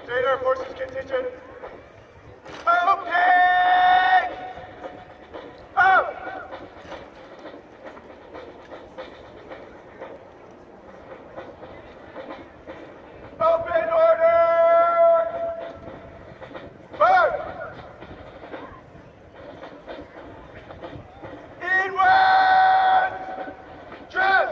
Radar forces contingent. Okay! Up! Open order! March! Inward! Dress!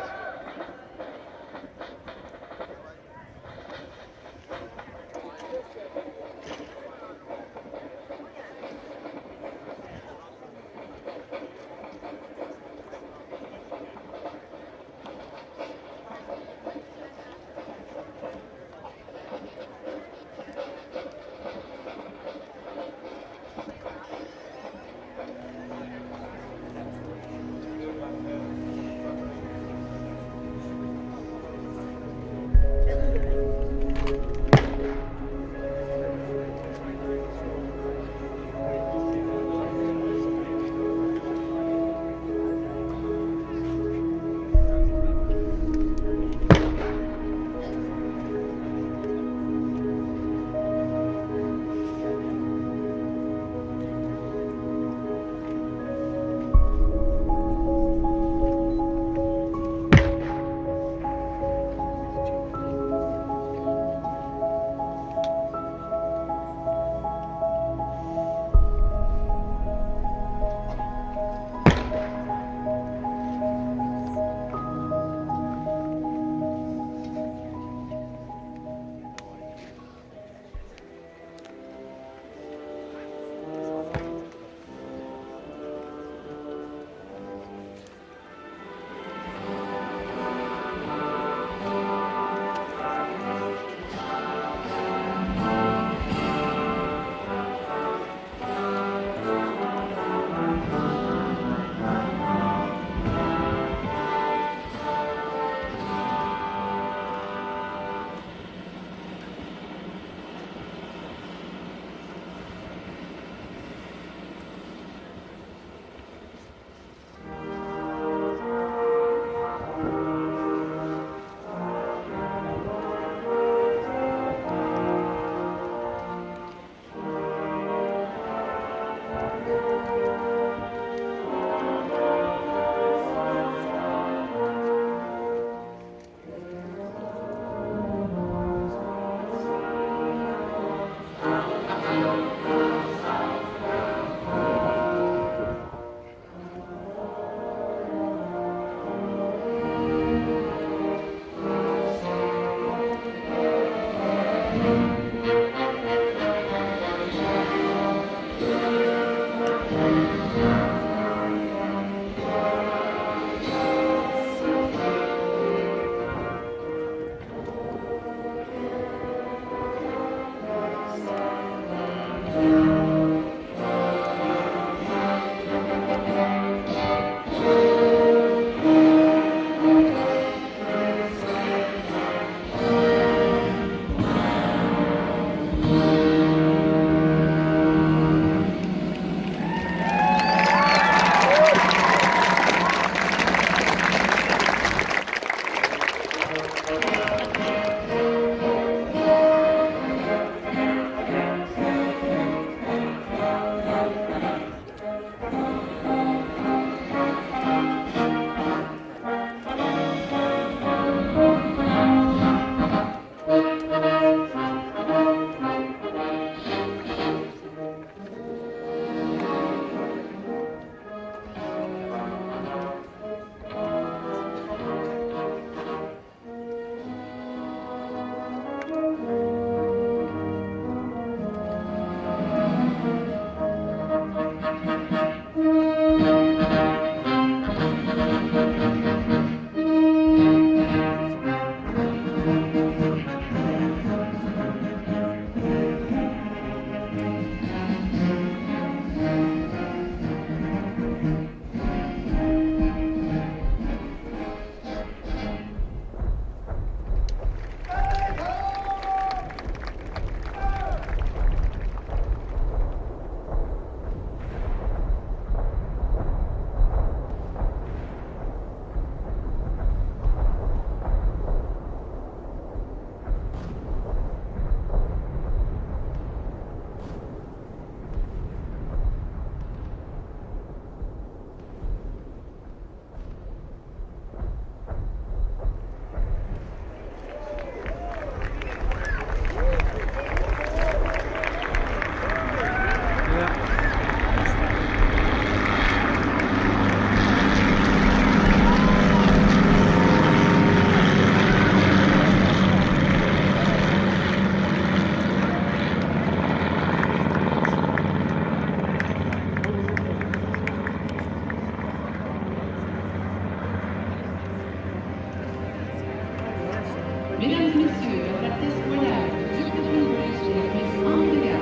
Mesdames et messieurs, la pièce royale du Duc de Cambridge et la pièce impériale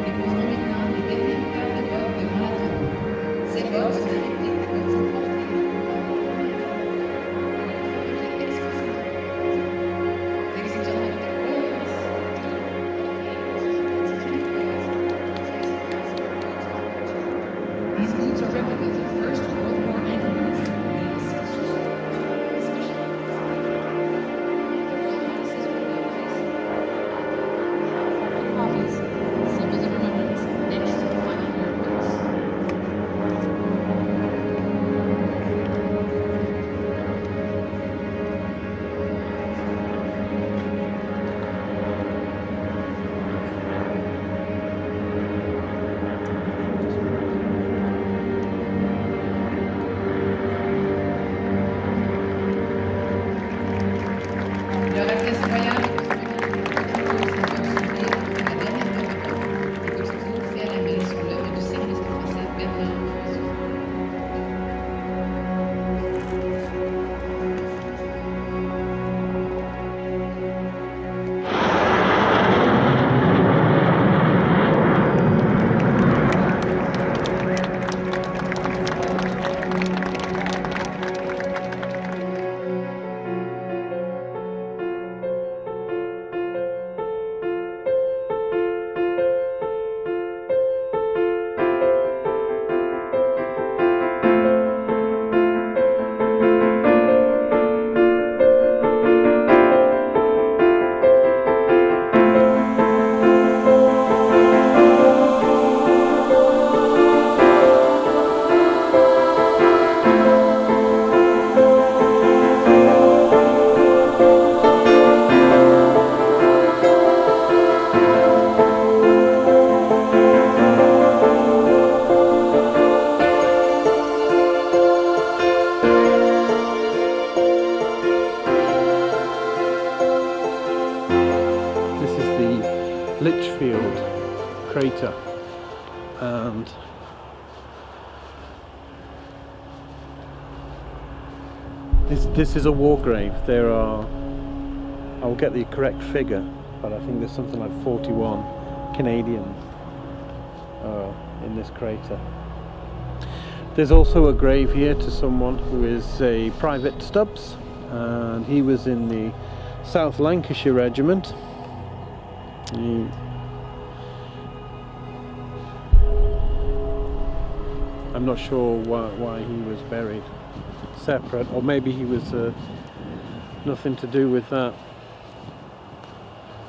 déposeront maintenant les dernières paires de bottes devant la tombe. Ces bottes sont des répliques des bottes importées exquisiment. Ladies and gentlemen, the royals these boots are replicas of First World War anchors. Symbols of remembrance next to the final year boots. Leur Altesse royale sur l'œuvre du scénariste français Bernard Creusot. Litchfield crater, and this is a war grave. There are, I'll get the correct figure, but I think there's something like 41 Canadians in this crater. There's also a grave here to someone who is a Private Stubbs, and he was in the South Lancashire Regiment. I'm not sure why he was buried separate, or maybe he was nothing to do with that.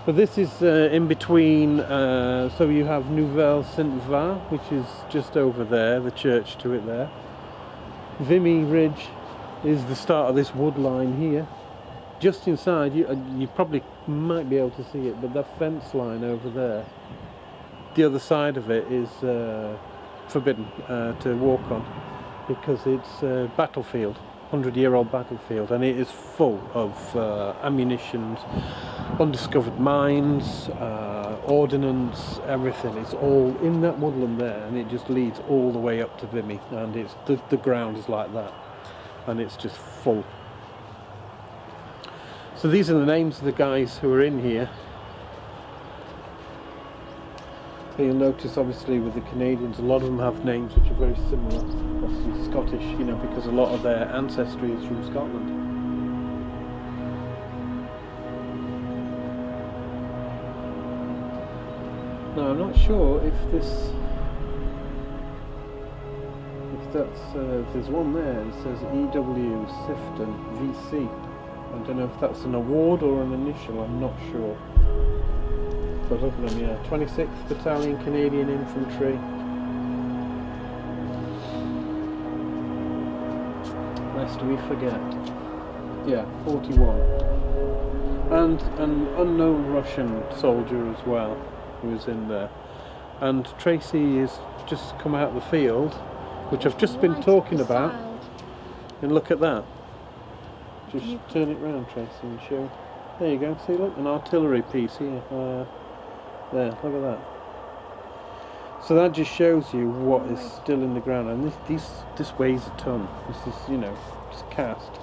But this is in between, so you have Nouvelle Sainte-Va, which is just over there, the church to it there. Vimy Ridge is the start of this wood line here. Just inside, you probably might be able to see it, but that fence line over there, the other side of it is forbidden to walk on, because it's a battlefield, 100-year-old battlefield, and it is full of ammunition, undiscovered mines, ordnance, everything. It's all in that woodland there, and it just leads all the way up to Vimy, and it's the ground is like that, and it's just full. So these are the names of the guys who are in here. So you'll notice, obviously, with the Canadians, a lot of them have names which are very similar. Obviously Scottish, you know, because a lot of their ancestry is from Scotland. Now, I'm not sure if there's one there that says E.W. Sifton VC. I don't know if that's an award or an initial, I'm not sure. But look at them, yeah. 26th Battalion Canadian Infantry. Lest we forget. Yeah, 41. And an unknown Russian soldier as well, who was in there. And Tracy has just come out of the field, which I've just been talking about. And look at that. Just turn it round, Tracy, and show. There you go. See, look, an artillery piece here. There, look at that. So that just shows you what is still in the ground, and this weighs a ton. This is, you know, just cast.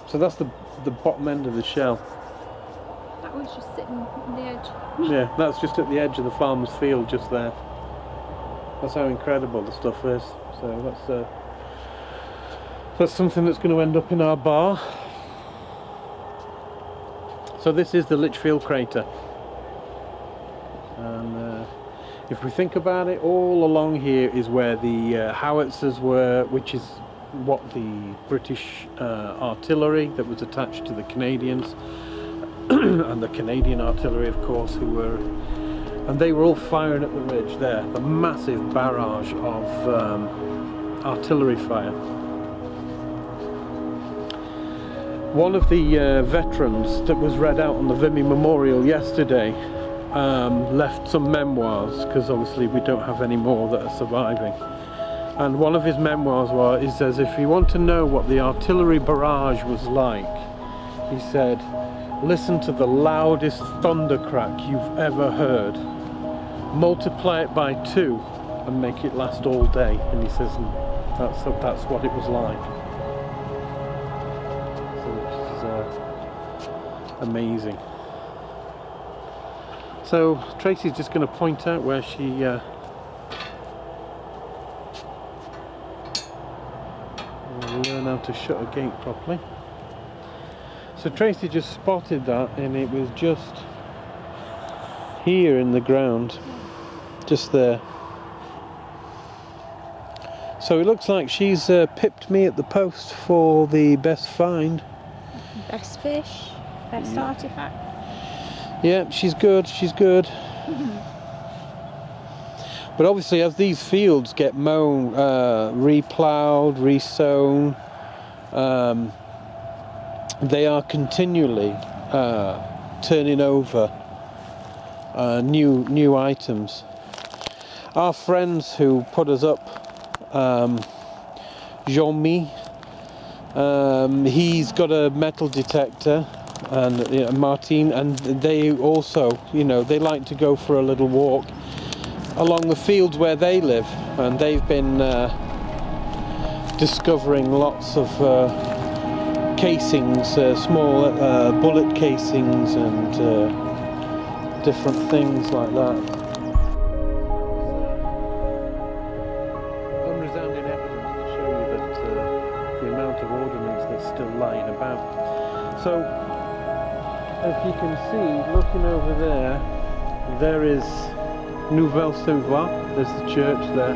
So that's the bottom end of the shell. That was just sitting on the edge. Yeah, that's just at the edge of the farmer's field, just there. That's how incredible the stuff is. So that's something that's going to end up in our bar. So this is the Litchfield crater, and if we think about it, all along here is where the howitzers were, which is what the British artillery that was attached to the Canadians and the Canadian artillery, of course, and they were all firing at the ridge there, the massive barrage of artillery fire. One of the veterans that was read out on the Vimy Memorial yesterday left some memoirs, because obviously we don't have any more that are surviving. And one of his memoirs he says, if you want to know what the artillery barrage was like, he said, listen to the loudest thunder crack you've ever heard. Multiply it by 2 and make it last all day. And he says, that's what it was like. Amazing. So Tracy's just going to point out where she will learn how to shut a gate properly. So Tracy just spotted that, and it was just here in the ground, just there. So it looks like she's pipped me at the post for the best find. Best fish, best artifact. Yeah, she's good, she's good. But obviously as these fields get mown, reploughed, resown, they are continually turning over new items. Our friends who put us up, Jean-Mi, he's got a metal detector, and Martine, and they also, they like to go for a little walk along the fields where they live, and they've been discovering lots of casings, small bullet casings, and different things like that. Unresounding evidence to show you that the amount of ordnance that's still lying about. So, as you can see, looking over there is Neuville-Saint-Var, there's the church there,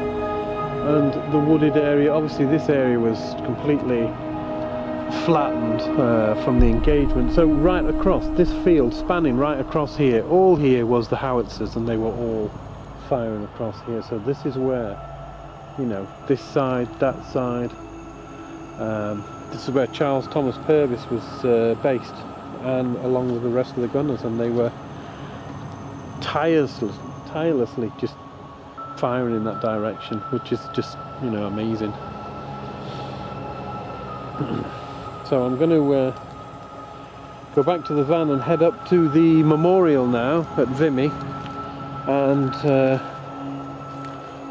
and the wooded area. Obviously this area was completely flattened from the engagement. So right across this field, spanning right across here, all here was the howitzers, and they were all firing across here. So this is where, this side, that side, this is where Charles Thomas Purvis was based, and along with the rest of the gunners, and they were tirelessly just firing in that direction, which is just, amazing. So I'm going to go back to the van and head up to the memorial now at Vimy, and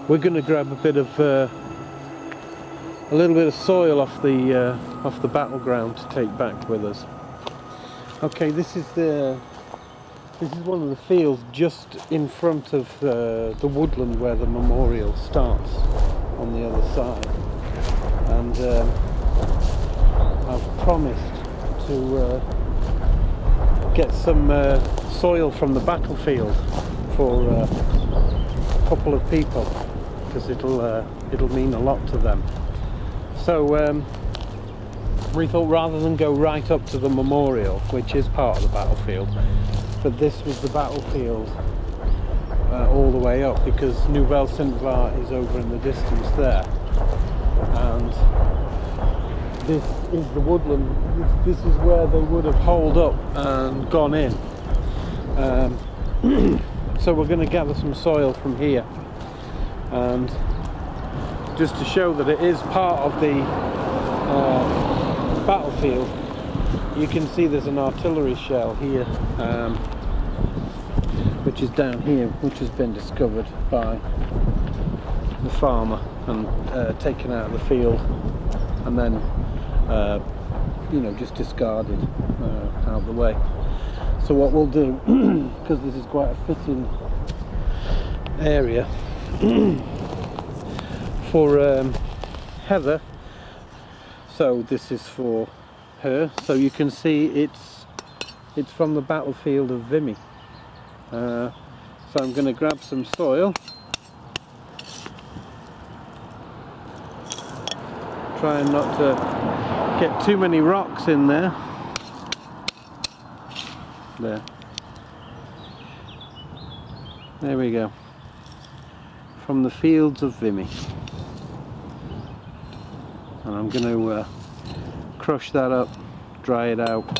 we're going to grab a little bit of soil off the battleground to take back with us. Okay, this is one of the fields just in front of the woodland where the memorial starts on the other side, and I've promised to get some soil from the battlefield for a couple of people, because it'll mean a lot to them. So we thought, rather than go right up to the memorial, which is part of the battlefield, but this was the battlefield all the way up, because Neuville-Saint-Var is over in the distance there, and this is the woodland. This is where they would have holed up and gone in. So we're going to gather some soil from here, and just to show that it is part of the battlefield, you can see there's an artillery shell here, which is down here, which has been discovered by the farmer and taken out of the field, and then just discarded out of the way. So what we'll do, because this is quite a fitting area for Heather, so this is for her. So you can see it's from the battlefield of Vimy. So I'm going to grab some soil, trying not to get too many rocks in there. There we go. From the fields of Vimy. And I'm going to crush that up, dry it out.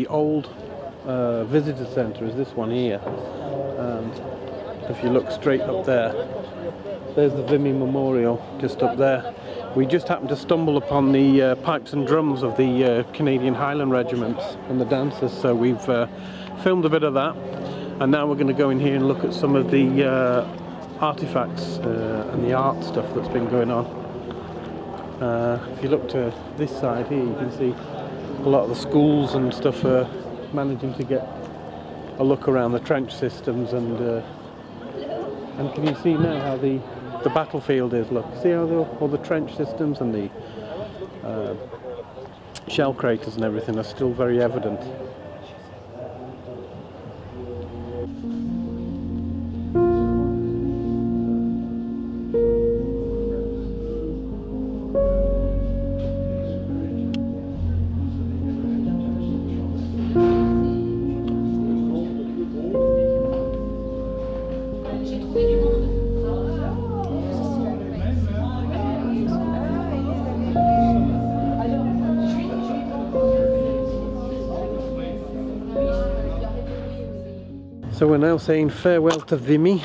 the old visitor centre is this one here, and if you look straight up there, there's the Vimy Memorial just up there. We just happened to stumble upon the pipes and drums of the Canadian Highland regiments and the dancers, so we've filmed a bit of that, and now we're going to go in here and look at some of the artifacts and the art stuff that's been going on. If you look to this side here, you can see a lot of the schools and stuff are managing to get a look around the trench systems, and can you see now how the battlefield is? Look, see how all the trench systems and the shell craters and everything are still very evident. So we're now saying farewell to Vimy,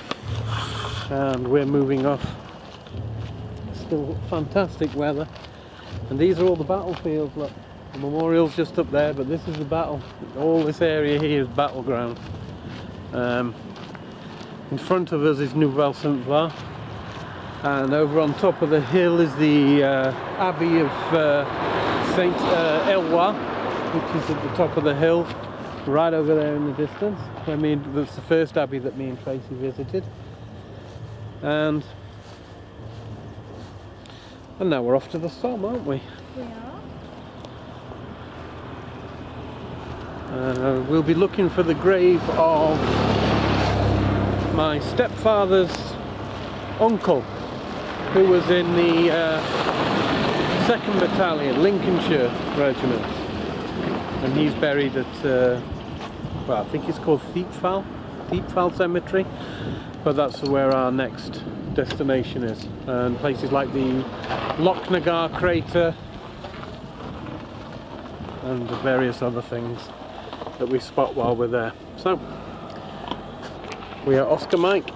and we're moving off. Still fantastic weather, and these are all the battlefields. Look, the memorial's just up there, but this is the battle. All this area here is battleground. In front of us is Nouvelle-Sainte-Var, and over on top of the hill is the Abbey of Saint Eloi, which is at the top of the hill, right over there in the distance. I mean, that's the first abbey that me and Tracy visited, and now we're off to the Somme, aren't we? We are. We'll be looking for the grave of my stepfather's uncle, who was in the 2nd Battalion, Lincolnshire Regiment, and he's buried at well, I think it's called Thiepval Cemetery, but that's where our next destination is, and places like the Lochnagar crater and various other things that we spot while we're there. So we are Oscar Mike.